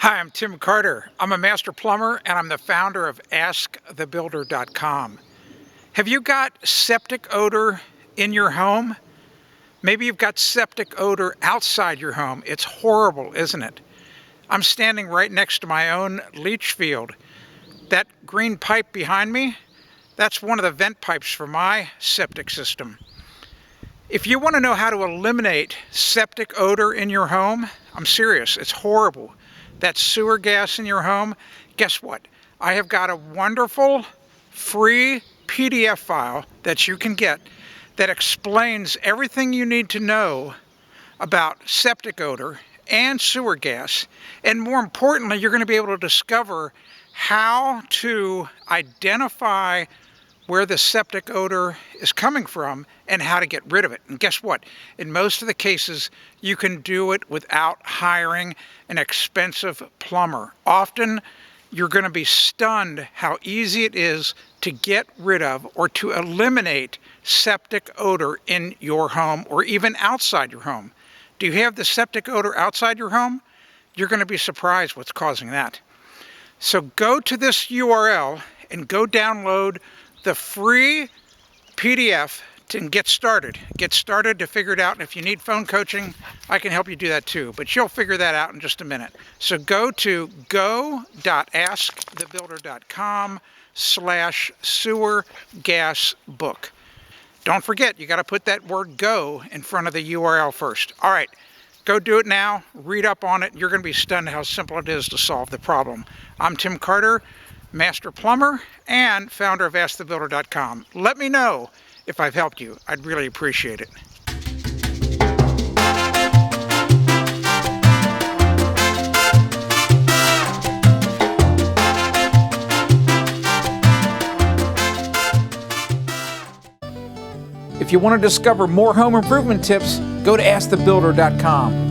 Hi, I'm Tim Carter. I'm a master plumber and I'm the founder of AskTheBuilder.com. Have you got septic odor in your home? Maybe you've got septic odor outside your home. It's horrible, isn't it? I'm standing right next to my own leach field. That green pipe behind me, that's one of the vent pipes for my septic system. If you want to know how to eliminate septic odor in your home, I'm serious, it's horrible. That sewer gas in your home, guess what? I have got a wonderful free PDF file that you can get that explains everything you need to know about septic odor and sewer gas. And more importantly, you're going to be able to discover how to identify where the septic odor is coming from and how to get rid of it. And guess what? In most of the cases, you can do it without hiring an expensive plumber. Often, you're going to be stunned how easy it is to get rid of or to eliminate septic odor in your home or even outside your home. Do you have the septic odor outside your home? You're going to be surprised what's causing that. So go to this URL and go download the free PDF and get started. Get started to figure it out. And if you need phone coaching, I can help you do that too. But you'll figure that out in just a minute. So go to go.askthebuilder.com/sewer gas book. Don't forget, you got to put that word go in front of the URL first. All right, go do it now. Read up on it. You're going to be stunned how simple it is to solve the problem. I'm Tim Carter, master plumber and founder of AskTheBuilder.com. Let me know if I've helped you. I'd really appreciate it. If you want to discover more home improvement tips, go to AskTheBuilder.com.